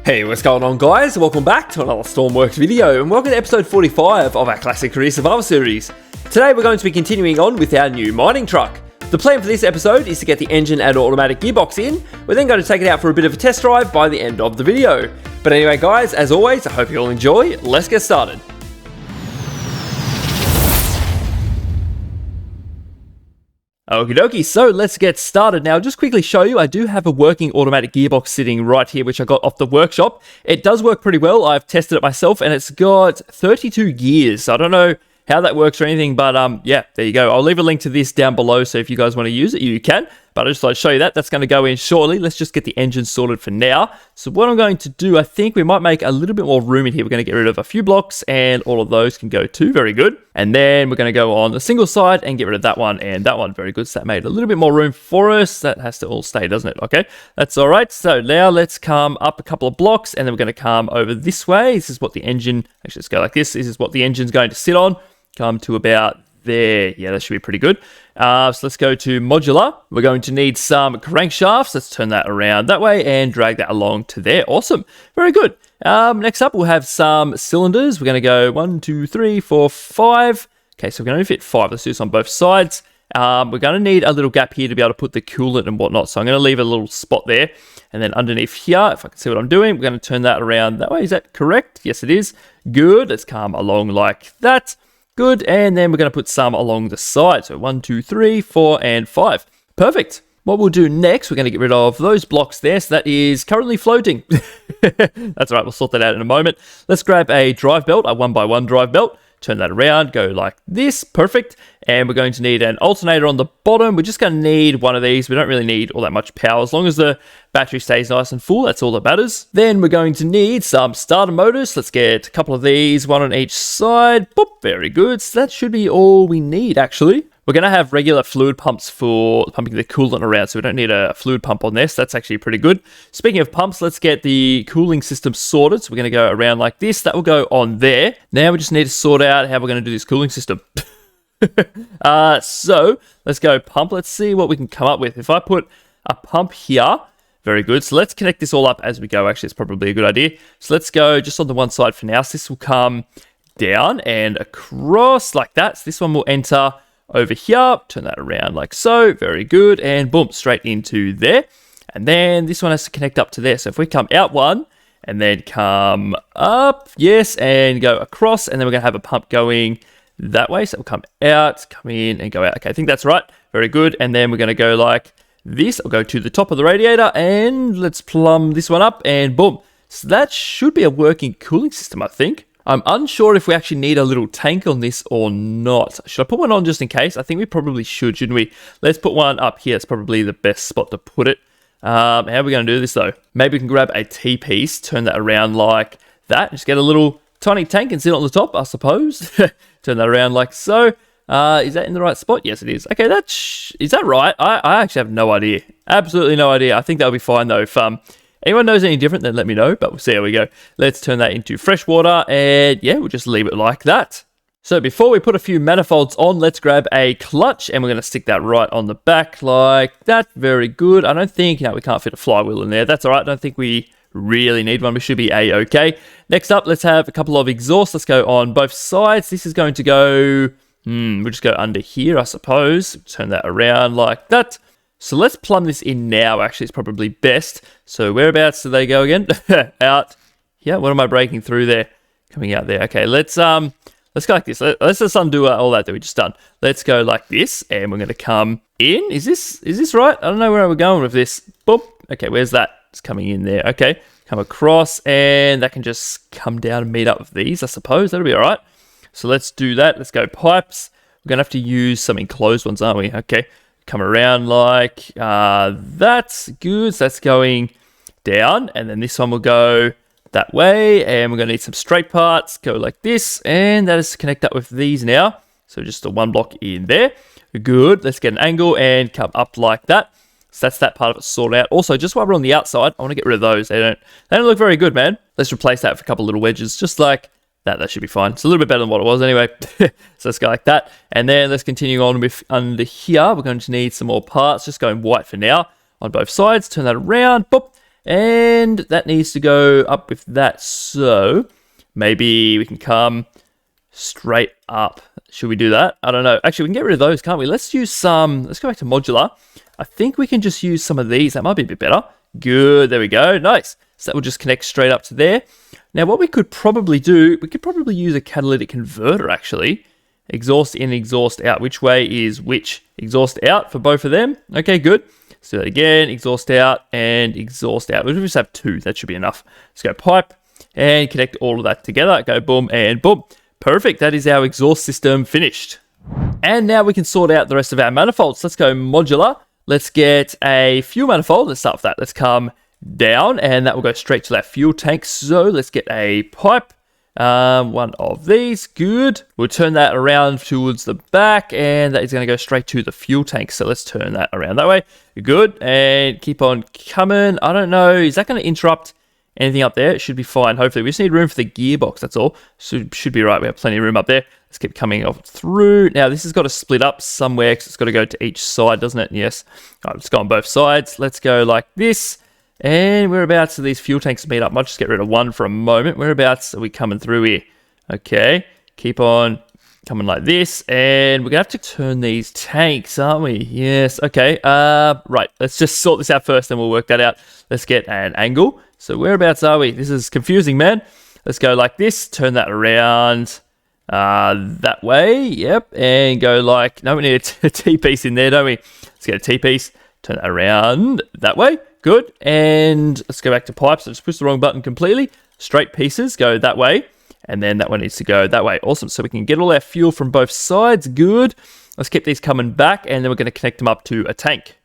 Hey, what's going on guys? Welcome back to another Stormworks video and welcome to episode 45 of our classic career survival series. Today we're going to be continuing on with our new mining truck. The plan for this episode is to get the engine and automatic gearbox in. We're then going to take it out for a bit of a test drive by the end of the video. But anyway guys, as always, I hope you all enjoy. Let's get started. Okie dokie, so let's get started now. Just quickly show you, I do have a working automatic gearbox sitting right here, which I got off the workshop. It does work pretty well. I've tested it myself and it's got 32 gears. I don't know how that works or anything, but yeah, there you go. I'll leave a link to this down below, so if you guys want to use it, you can. But I just thought I'd show you that. That's going to go in shortly. Let's just get the engine sorted for now. So what I'm going to do, I think we might make a little bit more room in here. We're going to get rid of a few blocks and all of those can go too. Very good. And then we're going to go on the single side and get rid of that one and that one. Very good. So that made a little bit more room for us. That has to all stay, doesn't it? Okay, that's all right. So now let's come up a couple of blocks and then we're going to come over this way. This is what the engine, actually let's go like this. This is what the engine's going to sit on. Come to about there. Yeah, that should be pretty good. So let's go to modular. We're going to need some crankshafts. Let's turn that around that way and drag that along to there. Awesome. Very good. Next up, we'll have some cylinders. We're going to go 1, 2, 3, 4, 5. Okay, so we're going to fit 5. Let's do this on both sides. We're going to need a little gap here to be able to put the coolant and whatnot. So I'm going to leave a little spot there. And then underneath here, if I can see what I'm doing, we're going to turn that around that way. Is that correct? Yes, it is. Good. Let's come along like that. Good, and then we're going to put some along the side. So 1, 2, 3, 4, and 5. Perfect. What we'll do next, we're going to get rid of those blocks there. So that is currently floating. That's all right, we'll sort that out in a moment. Let's grab a drive belt, a 1x1 drive belt. Turn that around, go like this. Perfect. And we're going to need an alternator on the bottom. We're just going to need one of these. We don't really need all that much power. As long as the battery stays nice and full, that's all that matters. Then we're going to need some starter motors. Let's get a couple of these, one on each side. Boop, very good. So that should be all we need, actually. We're going to have regular fluid pumps for pumping the coolant around, so we don't need a fluid pump on this. That's actually pretty good. Speaking of pumps, let's get the cooling system sorted. So we're going to go around like this. That will go on there. Now we just need to sort out how we're going to do this cooling system. So let's go pump. Let's see what we can come up with. If I put a pump here, very good. So let's connect this all up as we go. Actually, it's probably a good idea. So let's go just on the one side for now. So this will come down and across like that. So this one will enter over here, turn that around like so, very good, and boom, straight into there. And then this one has to connect up to there. So if we come out one, and then come up, yes, and go across, and then we're gonna have a pump going that way. So we'll come out, come in, and go out. Okay, I think that's right, very good. And then we're gonna go like this. I'll go to the top of the radiator, and let's plumb this one up, and boom. So that should be a working cooling system, I think. I'm unsure if we actually need a little tank on this or not. Should I put one on just in case? I think we probably should, shouldn't we? Let's put one up here. It's probably the best spot to put it. How are we going to do this though? Maybe we can grab a T-piece, turn that around like that. Just get a little tiny tank and sit on the top, I suppose. Turn that around like so. Is that in the right spot? Yes, it is. Okay, is that right? I actually have no idea. Absolutely no idea. I think that'll be fine though. If anyone knows any different, then let me know, but we'll see how we go. Let's turn that into fresh water, and yeah, we'll just leave it like that. So before we put a few manifolds on, let's grab a clutch, and we're going to stick that right on the back like that. Very good. I don't think, we can't fit a flywheel in there. That's all right. I don't think we really need one. We should be A-okay. Next up, let's have a couple of exhausts. Let's go on both sides. This is going to go, we'll just go under here, I suppose. Turn that around like that. So let's plumb this in now. Actually, it's probably best. So whereabouts do they go again? Out. Yeah, what am I breaking through there? Coming out there. Okay, let's go like this. Let's just undo all that we just done. Let's go like this, and we're going to come in. Is this right? I don't know where we're going with this. Boop. Okay, where's that? It's coming in there. Okay, come across, and that can just come down and meet up with these, I suppose. That'll be all right. So let's do that. Let's go pipes. We're going to have to use some enclosed ones, aren't we? Okay. Come around like that's good. So that's going down, and then this one will go that way, and we're going to need some straight parts. Go like this, and that is to connect up with these now. So just a one block in there. Good. Let's get an angle and come up like that. So that's that part of it sorted out. Also, just while we're on the outside, I want to get rid of those. They don't look very good, man. Let's replace that with a couple of little wedges, just like that should be fine. It's a little bit better than what it was anyway. So let's go like that. And then let's continue on with under here. We're going to need some more parts. Just going white for now on both sides. Turn that around. Boop. And that needs to go up with that. So maybe we can come straight up. Should we do that? I don't know. Actually, we can get rid of those, can't we? Let's use some. Let's go back to modular. I think we can just use some of these. That might be a bit better. Good. There we go. Nice. So that will just connect straight up to there. Now, what we could probably do, we could probably use a catalytic converter, actually. Exhaust in, exhaust out. Which way is which? Exhaust out for both of them. Okay, good. Let's do that again. Exhaust out and exhaust out. We'll just have 2. That should be enough. Let's go pipe and connect all of that together. Go boom and boom. Perfect. That is our exhaust system finished. And now we can sort out the rest of our manifolds. Let's go modular. Let's get a fuel manifold. Let's start with that. Let's come down and that will go straight to that fuel tank. So let's get a pipe. One of these. Good. We'll turn that around towards the back and that is going to go straight to the fuel tank. So let's turn that around that way. Good. And keep on coming. I don't know. Is that going to interrupt anything up there? It should be fine. Hopefully. We just need room for the gearbox. That's all. So should be right. We have plenty of room up there. Let's keep coming off through. Now this has got to split up somewhere because it's got to go to each side, doesn't it? Yes. All right, let's go on both sides. Let's go like this. And whereabouts are these fuel tanks meet up? Might just get rid of one for a moment. Whereabouts are we coming through here? Okay. Keep on coming like this. And we're going to have to turn these tanks, aren't we? Yes. Okay. Right. Let's just sort this out first, then we'll work that out. Let's get an angle. So whereabouts are we? This is confusing, man. Let's go like this. Turn that around that way. Yep. And go like... No, we need a T-piece in there, don't we? Let's get a T-piece. Turn that around that way. Good. And let's go back to pipes. I just pushed the wrong button completely. Straight pieces go that way. And then that one needs to go that way. Awesome. So we can get all our fuel from both sides. Good. Let's keep these coming back. And then we're going to connect them up to a tank.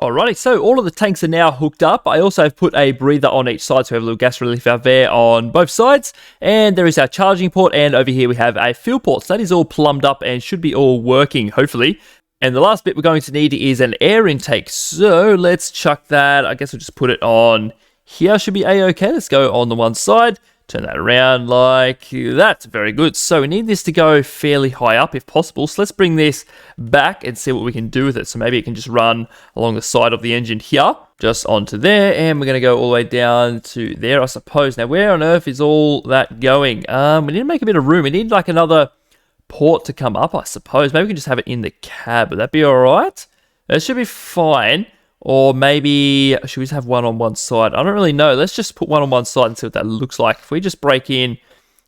Alrighty, so all of the tanks are now hooked up. I also have put a breather on each side, so we have a little gas relief valve there on both sides. And there is our charging port, and over here we have a fuel port. So that is all plumbed up and should be all working, hopefully. And the last bit we're going to need is an air intake. So let's chuck that. I guess we'll just put it on here. Should be a-okay. Let's go on the one side. Turn that around like that. Very good. So we need this to go fairly high up if possible. So let's bring this back and see what we can do with it. So maybe it can just run along the side of the engine here, just onto there. And we're going to go all the way down to there, I suppose. Now, where on earth is all that going? We need to make a bit of room. We need like another port to come up, I suppose. Maybe we can just have it in the cab. Would that be all right? That should be fine. Or maybe, should we just have one on one side? I don't really know. Let's just put one on one side and see what that looks like. If we just break in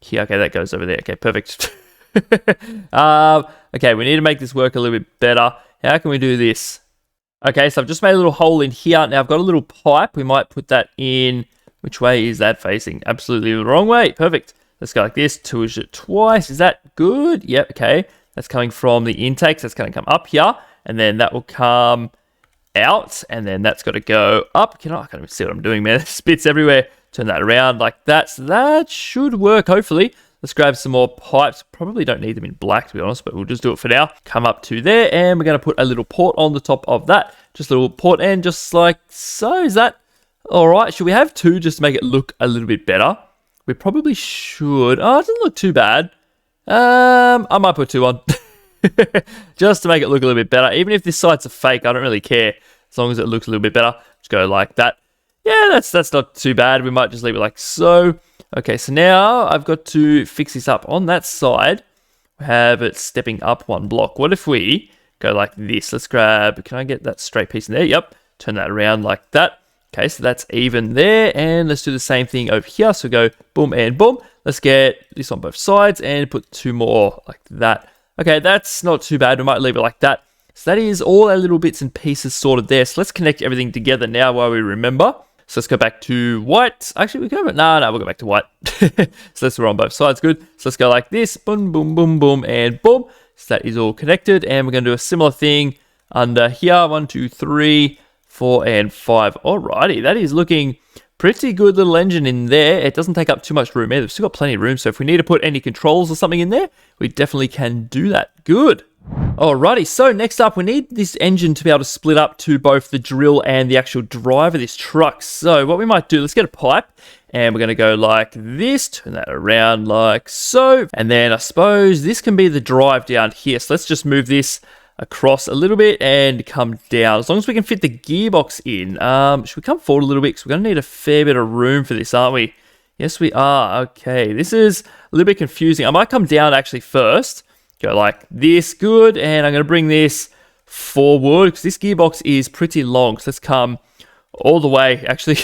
here, okay, that goes over there. Okay, perfect. Okay, we need to make this work a little bit better. How can we do this? Okay, so I've just made a little hole in here. Now I've got a little pipe. We might put that in. Which way is that facing? Absolutely the wrong way. Perfect. Let's go like this. Push it twice. Is that good? Yep, okay. That's coming from the intake. So that's going to come up here. And then that will come out, and then that's got to go up. I can't even see what I'm doing, man. Spits everywhere. Turn that around like that. So that should work, hopefully. Let's grab some more pipes. Probably don't need them in black, to be honest, but we'll just do it for now. Come up to there, and we're going to put a little port on the top of that. Just a little port end, just like so. Is that all right? Should we have 2 just to make it look a little bit better? We probably should. Oh, it doesn't look too bad. I might put 2 on. Just to make it look a little bit better. Even if this side's a fake, I don't really care. As long as it looks a little bit better. Just go like that. Yeah, that's not too bad. We might just leave it like so. Okay, so now I've got to fix this up. On that side, we have it stepping up 1 block. What if we go like this? Let's grab, can I get that straight piece in there? Yep. Turn that around like that. Okay, so that's even there. And let's do the same thing over here. So go boom and boom. Let's get this on both sides and put 2 more like that. Okay, that's not too bad. We might leave it like that. So that is all our little bits and pieces sorted there. So let's connect everything together now while we remember. So let's go back to white. Actually, we go back. No, we'll go back to white. So let's we're on both sides. Good. So let's go like this. Boom, boom, boom, boom, and boom. So that is all connected. And we're going to do a similar thing under here. 1, 2, 3, 4, and 5. Alrighty, that is looking pretty good little engine in there. It doesn't take up too much room either. We've still got plenty of room. So if we need to put any controls or something in there, we definitely can do that. Good. Alrighty, so next up, we need this engine to be able to split up to both the drill and the actual drive of this truck. So what we might do, let's get a pipe, and we're going to go like this, turn that around like so, and then I suppose this can be the drive down here. So let's just move this across a little bit and come down. As long as we can fit the gearbox in. Should we come forward a little bit? Because we're going to need a fair bit of room for this, aren't we? Yes, we are. Okay, this is a little bit confusing. I might come down actually first. Go like this, good. And I'm going to bring this forward because this gearbox is pretty long. So let's come all the way, actually.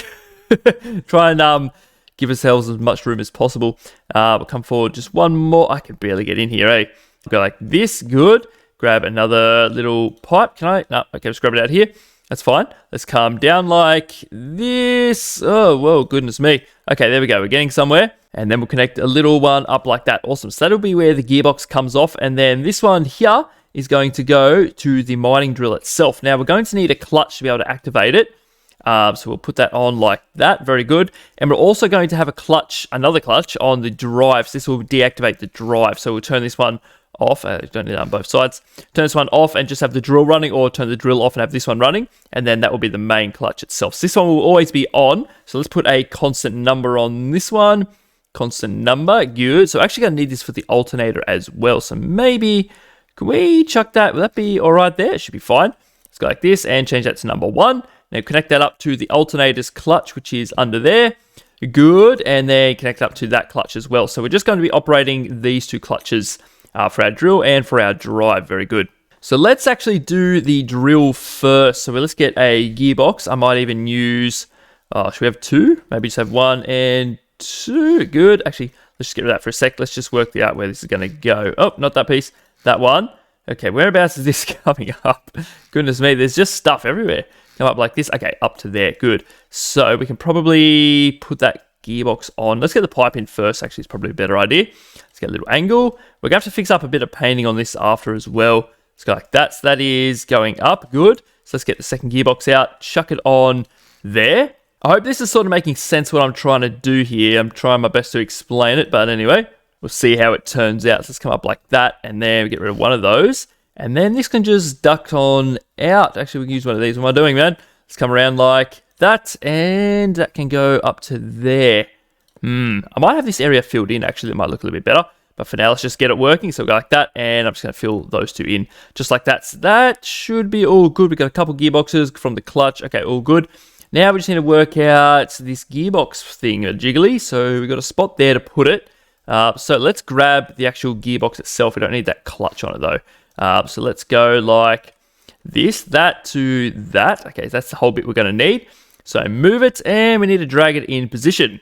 Try and give ourselves as much room as possible. We'll come forward just one more. I can barely get in here, eh? Go like this, good. Grab another little pipe. Can I? No, okay, just grab it out here. That's fine. Let's come down like this. Oh, whoa, goodness me. Okay, there we go. We're getting somewhere. And then we'll connect a little one up like that. Awesome. So that'll be where the gearbox comes off. And then this one here is going to go to the mining drill itself. Now, we're going to need a clutch to be able to activate it. So we'll put that on like that. Very good. And we're also going to have a clutch, another clutch on the drive. So this will deactivate the drive. So we'll turn this one off. Don't need that on both sides. Turn this one off and just have the drill running, or turn the drill off and have this one running. And then that will be the main clutch itself. So this one will always be on. So let's put a constant number on this one. Constant number. Good. So actually going to need this for the alternator as well. So maybe, can we chuck that? Will that be all right there? It should be fine. Let's go like this and change that to number 1. Now connect that up to the alternator's clutch, which is under there. Good. And then connect up to that clutch as well. So we're just going to be operating these 2 clutches for our drill and for our drive. Very good. So let's actually do the drill first. So let's get a gearbox. I might even use, should we have 2? Maybe just have 1 and 2. Good. Actually, let's just get rid of that for a sec. Let's just work out where this is going to go. Oh, not that piece. That one. Okay, whereabouts is this coming up? Goodness me, there's just stuff everywhere. Come up like this. Okay, up to there. Good. So we can probably put that gearbox on. Let's get the pipe in first. Actually, it's probably a better idea. Let's get a little angle. We're going to have to fix up a bit of painting on this after as well. Let's go like that. So that is going up. Good. So let's get the second gearbox out. Chuck it on there. I hope this is sort of making sense what I'm trying to do here. I'm trying my best to explain it. But anyway, we'll see how it turns out. So let's come up like that. And then we get rid of one of those. And then this can just duck on out. Actually, we can use one of these. What am I doing, man? Let's come around like that. And that can go up to there. I might have this area filled in. Actually, it might look a little bit better. But for now, let's just get it working. So we'll go like that. And I'm just going to fill those 2 in. Just like that. So that should be all good. We've got a couple gearboxes from the clutch. Okay, all good. Now we just need to work out this gearbox thing, jiggly. So we've got a spot there to put it. So let's grab the actual gearbox itself. We don't need that clutch on it though. So let's go like this, that to that. Okay, so that's the whole bit we're going to need. So move it, and we need to drag it in position.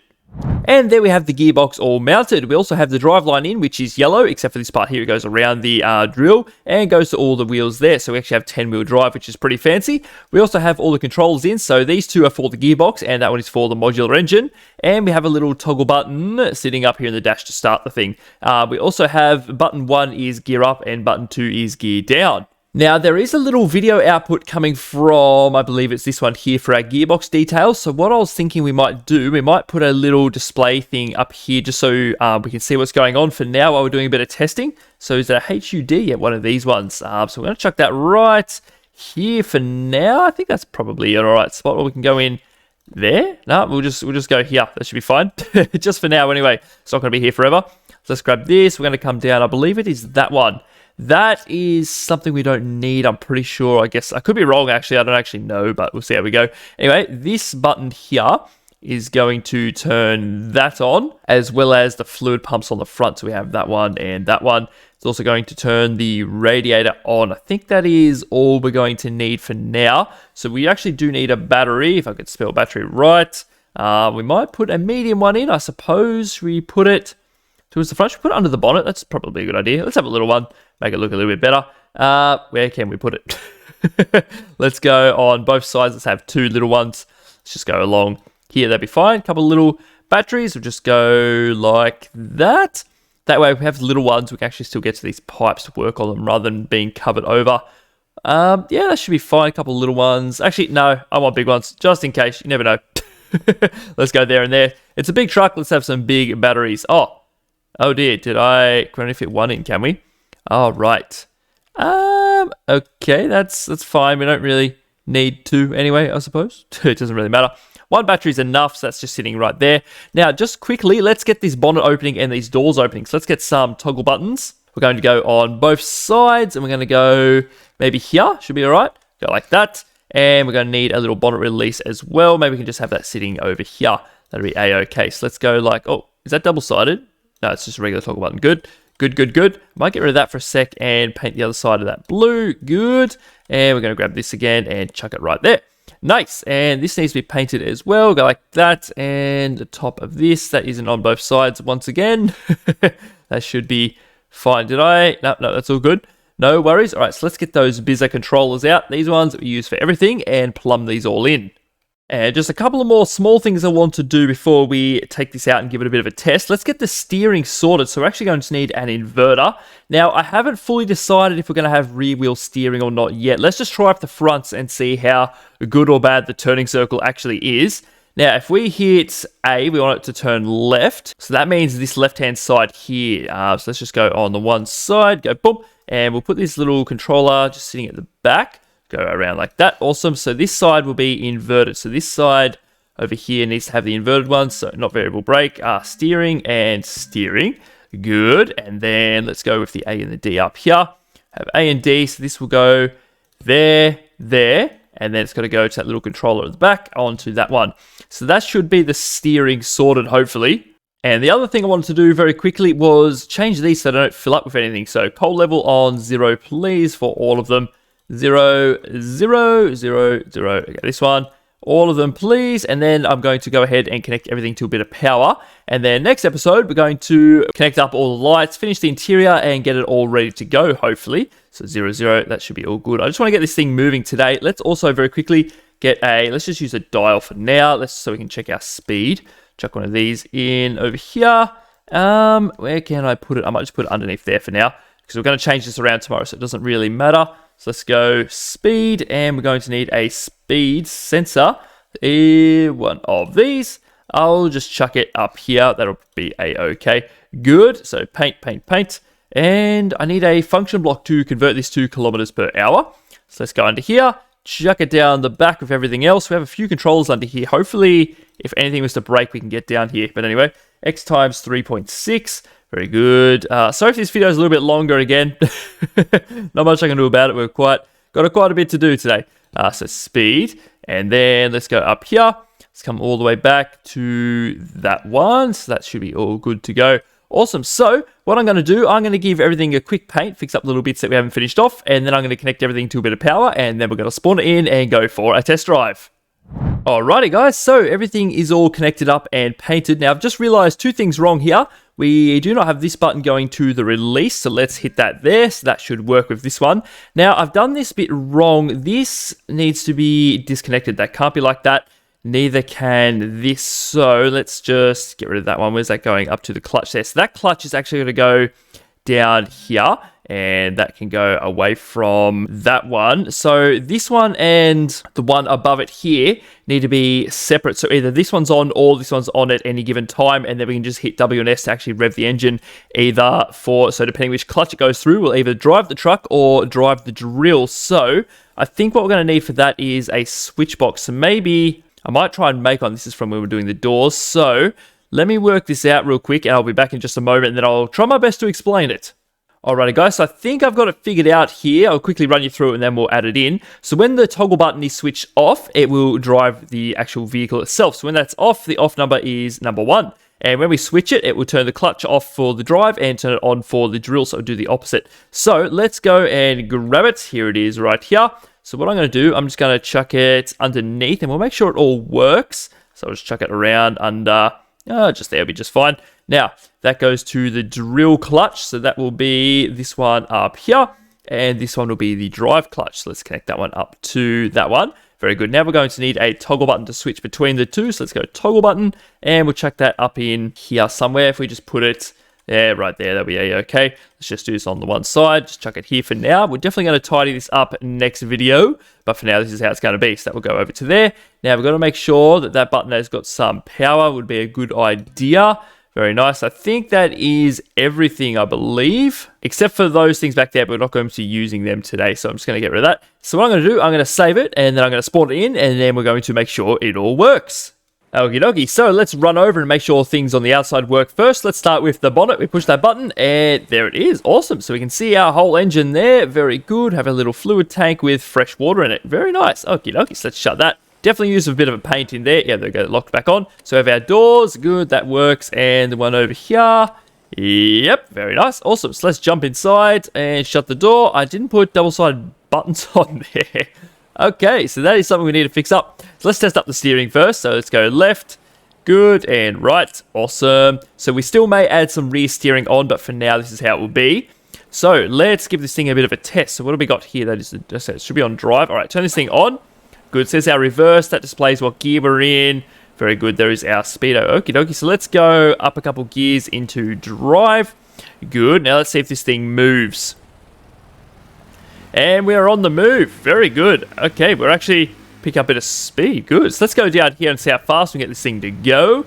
And there we have the gearbox all mounted. We also have the drive line in, which is yellow, except for this part here. It goes around the drill and goes to all the wheels there. So we actually have 10-wheel drive, which is pretty fancy. We also have all the controls in. So these 2 are for the gearbox, and that one is for the modular engine. And we have a little toggle button sitting up here in the dash to start the thing. We also have button 1 is gear up and button 2 is gear down. Now, there is a little video output coming from, I believe it's this one here for our gearbox details. So what I was thinking we might do, we might put a little display thing up here just so we can see what's going on for now while we're doing a bit of testing. So is that a HUD? Yeah, one of these ones. So we're going to chuck that right here for now. I think that's probably an all right spot where we can go in there. No, we'll just go here. That should be fine. Just for now anyway. It's not going to be here forever. So let's grab this. We're going to come down. I believe it is that one. That is something we don't need, I'm pretty sure. I guess I could be wrong, actually. I don't actually know, but we'll see how we go. Anyway, this button here is going to turn that on, as well as the fluid pumps on the front. So we have that one and that one. It's also going to turn the radiator on. I think that is all we're going to need for now. So we actually do need a battery, if I could spell battery right. We might put a medium one in, I suppose. We put it towards the front. Should we put it under the bonnet? That's probably a good idea. Let's have a little one. Make it look a little bit better. Where can we put it? Let's go on both sides. Let's have 2 little ones. Let's just go along here. That'd be fine. A couple of little batteries. We'll just go like that. That way, if we have little ones, we can actually still get to these pipes to work on them rather than being covered over. Yeah, that should be fine. A couple of little ones. Actually, no, I want big ones, just in case. You never know. Let's go there and there. It's a big truck. Let's have some big batteries. Oh dear. Can I only fit 1 in, can we? Oh, right. Okay, that's fine. We don't really need 2 anyway, I suppose. It doesn't really matter. 1 battery's enough, so that's just sitting right there. Now, just quickly, let's get this bonnet opening and these doors opening. So let's get some toggle buttons. We're going to go on both sides, and we're going to go maybe here. Should be all right. Go like that. And we're going to need a little bonnet release as well. Maybe we can just have that sitting over here. That'll be a-okay. So let's go like, oh, is that double-sided? No, it's just a regular toggle button. Good. Good, good, good. Might get rid of that for a sec and paint the other side of that blue. Good. And we're going to grab this again and chuck it right there. Nice. And this needs to be painted as well. Go like that. And the top of this, that isn't on both sides once again. That should be fine. Did I? No, that's all good. No worries. All right, so let's get those Bizza controllers out. These ones that we use for everything and plumb these all in. And just a couple of more small things I want to do before we take this out and give it a bit of a test. Let's get the steering sorted. So we're actually going to need an inverter. Now, I haven't fully decided if we're going to have rear wheel steering or not yet. Let's just try up the fronts and see how good or bad the turning circle actually is. Now, if we hit A, we want it to turn left. So that means this left-hand side here. So let's just go on the one side, go boom. And we'll put this little controller just sitting at the back. Go around like that. Awesome. So this side will be inverted. So this side over here needs to have the inverted one. So not variable brake, steering and steering. Good. And then let's go with the A and the D up here. Have A and D. So this will go there, there. And then it's got to go to that little controller at the back onto that one. So that should be the steering sorted, hopefully. And the other thing I wanted to do very quickly was change these so they don't fill up with anything. So cold level on 0, please, for all of them. 0, 0, 0, 0. Okay, this one. All of them, please. And then I'm going to go ahead and connect everything to a bit of power. And then next episode, we're going to connect up all the lights, finish the interior, and get it all ready to go, hopefully. So 0, 0, that should be all good. I just want to get this thing moving today. Let's also very quickly get let's just use a dial for now. So we can check our speed. Chuck one of these in over here. Where can I put it? I might just put it underneath there for now, because we're going to change this around tomorrow, so it doesn't really matter. So let's go speed, and we're going to need a speed sensor. One of these. I'll just chuck it up here. That'll be a-okay. Good. So paint, paint, paint. And I need a function block to convert this to kilometers per hour. So let's go under here, chuck it down the back with everything else. We have a few controls under here. Hopefully, if anything was to break, we can get down here. But anyway, X times 3.6. Very good. Sorry if this video is a little bit longer again. Not much I can do about it. We've got quite a bit to do today. So speed. And then let's go up here. Let's come all the way back to that one. So that should be all good to go. Awesome. So what I'm going to do, I'm going to give everything a quick paint, fix up little bits that we haven't finished off, and then I'm going to connect everything to a bit of power, and then we're going to spawn it in and go for a test drive. Alrighty guys, so everything is all connected up and painted. Now I've just realized two things wrong here. We do not have this button going to the release, so let's hit that there. So that should work with this one. Now I've done this bit wrong. This needs to be disconnected. That can't be like that. Neither can this. So let's just get rid of that one. Where's that going? Up to the clutch there. So that clutch is actually going to go down here, and that can go away from that one. So this one and the one above it here need to be separate. So either this one's on or this one's on at any given time, and then we can just hit W and S to actually rev the engine either for, so depending which clutch it goes through, we'll either drive the truck or drive the drill. So I think what we're going to need for that is a switch box. So maybe I might try and make on, this is from when we were doing the doors. So let me work this out real quick, and I'll be back in just a moment, and then I'll try my best to explain it. Alrighty guys, so I think I've got it figured out here. I'll quickly run you through it and then we'll add it in. So when the toggle button is switched off, it will drive the actual vehicle itself. So when that's off, the off number is number 1. And when we switch it, it will turn the clutch off for the drive and turn it on for the drill, so it'll do the opposite. So let's go and grab it. Here it is right here. So what I'm going to do, I'm just going to chuck it underneath, and we'll make sure it all works. So I'll just chuck it around under, just there, will be just fine. Now, that goes to the drill clutch, so that will be this one up here, and this one will be the drive clutch. So let's connect that one up to that one. Very good. Now we're going to need a toggle button to switch between the two, so let's go toggle button, and we'll chuck that up in here somewhere. If we just put it there, right there, that'll be okay. Let's just do this on the one side, just chuck it here for now. We're definitely going to tidy this up next video, but for now, this is how it's going to be. So that will go over to there. Now we've got to make sure that that button has got some power, would be a good idea. Very nice. I think that is everything, I believe, except for those things back there, but we're not going to be using them today, so I'm just going to get rid of that. So what I'm going to do, I'm going to save it, and then I'm going to spawn it in, and then we're going to make sure it all works. Okie dokie, so let's run over and make sure things on the outside work first. Let's start with the bonnet. We push that button, and there it is. Awesome. So we can see our whole engine there. Very good. Have a little fluid tank with fresh water in it. Very nice. Okie dokie, so let's shut that. Definitely use a bit of a paint in there. Yeah, there we go, locked back on. So we have our doors. Good, that works. And the one over here. Yep, very nice. Awesome. So let's jump inside and shut the door. I didn't put double-sided buttons on there. Okay, so that is something we need to fix up. So let's test up the steering first. So let's go left, good, and right. Awesome. So we still may add some rear steering on, but for now, this is how it will be. So let's give this thing a bit of a test. So what have we got here? That is, it should be on drive. All right, turn this thing on. Good, says our reverse. That displays what gear we're in. Very good, there is our speedo. Okie dokie, so let's go up a couple gears into drive. Good, now let's see if this thing moves. And we are on the move. Very good. Okay, we're actually picking up a bit of speed. Good. So let's go down here and see how fast we can get this thing to go.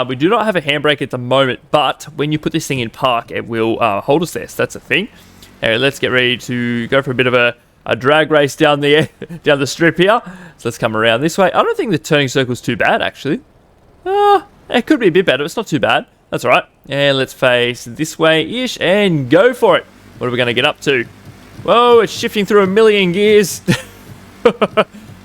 We do not have a handbrake at the moment, but when you put this thing in park, it will hold us there. So that's a thing. And let's get ready to go for a bit of a drag race down the strip here. So let's come around this way. I don't think the turning circle is too bad, actually. It could be a bit better. It's not too bad. That's all right. And let's face this way-ish and go for it. What are we going to get up to? Whoa, it's shifting through a million gears.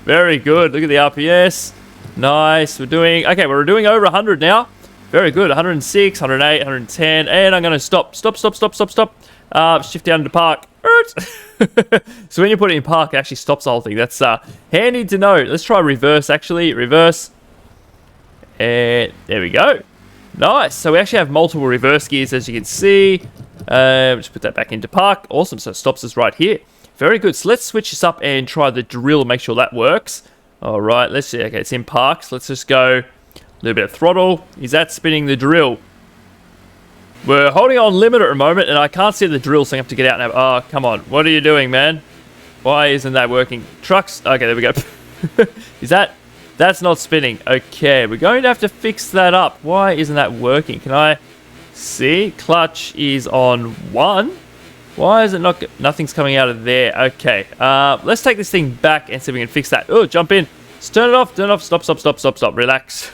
Very good. Look at the RPS. Nice. We're doing over 100 now. Very good. 106, 108, 110. And I'm going to stop. Shift down to park. So when you put it in park, it actually stops the whole thing. That's handy to know. Let's try reverse, actually. Reverse. And there we go. Nice. So we actually have multiple reverse gears, as you can see. Just put that back into park. Awesome. So it stops us right here. Very good. So let's switch this up and try the drill. Make sure that works. All right. Let's see. Okay, it's in park. So let's just go a little bit of throttle. Is that spinning the drill? We're holding on limit at the moment, and I can't see the drill, so I have to get out now. Oh, come on. What are you doing, man? Why isn't that working? Trucks. Okay, there we go. That's not spinning. Okay, we're going to have to fix that up. Why isn't that working? Can I see? Clutch is on 1. Why is it not? Nothing's coming out of there. Okay, let's take this thing back and see if we can fix that. Oh, jump in. Let's turn it off. Turn it off. Stop. Relax.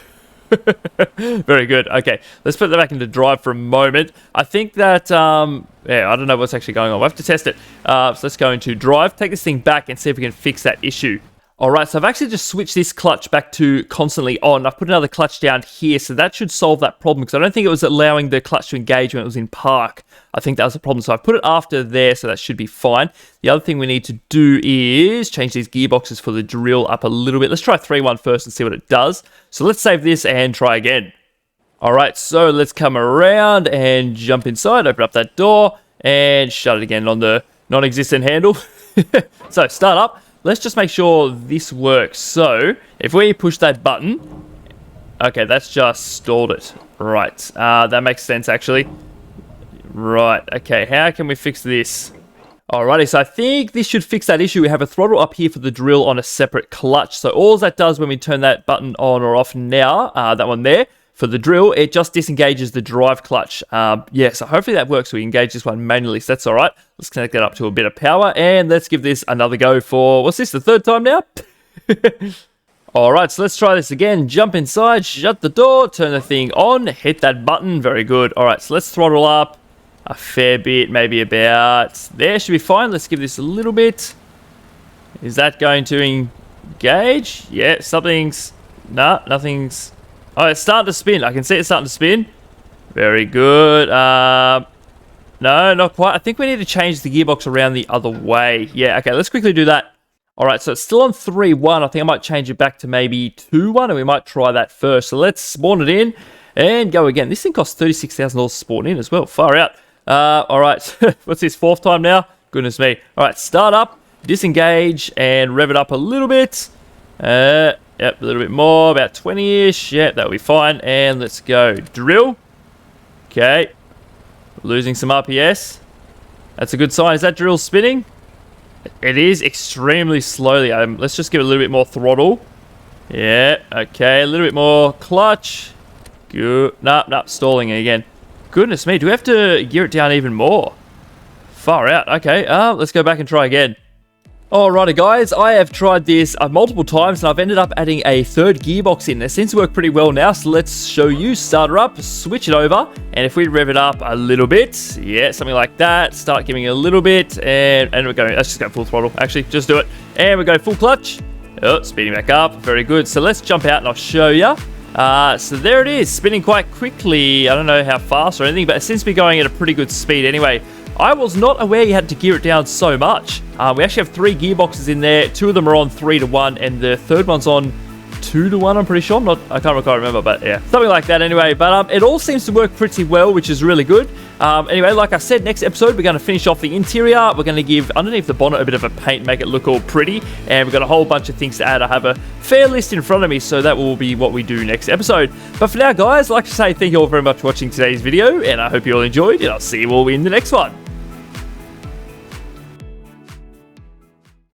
Very good. Okay, let's put that back into drive for a moment. I think that, yeah, I don't know what's actually going on. We'll have to test it. So let's go into drive, take this thing back and see if we can fix that issue. All right, so I've actually just switched this clutch back to constantly on. I've put another clutch down here, so that should solve that problem because I don't think it was allowing the clutch to engage when it was in park. I think that was the problem. So I put it after there, so that should be fine. The other thing we need to do is change these gearboxes for the drill up a little bit. Let's try 3-1 first and see what it does. So let's save this and try again. All right, so let's come around and jump inside, open up that door, and shut it again on the non-existent handle. So start up. Let's just make sure this works. So if we push that button, okay, that's just stalled it. Right, that makes sense actually. Right, okay, how can we fix this? Alrighty, so I think this should fix that issue. We have a throttle up here for the drill on a separate clutch. So all that does when we turn that button on or off now, that one there, for the drill, it just disengages the drive clutch. Yeah, so hopefully that works. We engage this one manually, so that's all right. Let's connect that up to a bit of power, and let's give this another go for, what's this, the third time now? All right, so let's try this again. Jump inside, shut the door, turn the thing on, hit that button. Very good. All right, so let's throttle up a fair bit, maybe about there. Should be fine. Let's give this a little bit. Is that going to engage? Yeah, something's... Nah, nothing's... Oh, it's starting to spin. I can see it starting to spin. Very good. No, not quite. I think we need to change the gearbox around the other way. Yeah, okay, let's quickly do that. All right, so it's still on 3-1. I think I might change it back to maybe 2-1, and we might try that first. So let's spawn it in and go again. This thing costs $36,000 to spawn in as well. Far out. All right, what's this, 4th time now? Goodness me. All right, start up, disengage, and rev it up a little bit. Yep, a little bit more, about 20-ish. Yep, that'll be fine. And let's go drill. Okay. Losing some RPS. That's a good sign. Is that drill spinning? It is extremely slowly. Let's just give it a little bit more throttle. Yeah, okay. A little bit more clutch. Good. Nah, stalling again. Goodness me. Do we have to gear it down even more? Far out. Okay, let's go back and try again. Alrighty guys, I have tried this multiple times and I've ended up adding a third gearbox in. It seems to work pretty well now, so let's show you. Start her up, switch it over, and if we rev it up a little bit, yeah, something like that, start giving it a little bit, and we're going, let's just go full throttle, actually, just do it. And we go full clutch, speeding back up, very good. So let's jump out and I'll show you. So there it is, spinning quite quickly. I don't know how fast or anything, but it seems to be going at a pretty good speed anyway. I was not aware you had to gear it down so much. We actually have 3 gearboxes in there. 2 of them are on 3-to-1, and the third one's on 2-to-1, I'm pretty sure. I can't remember, but yeah, something like that anyway. But it all seems to work pretty well, which is really good. Anyway, like I said, next episode, we're going to finish off the interior. We're going to give underneath the bonnet a bit of a paint, make it look all pretty. And we've got a whole bunch of things to add. I have a fair list in front of me, so that will be what we do next episode. But for now, guys, I'd like to say thank you all very much for watching today's video, and I hope you all enjoyed, and I'll see you all in the next one.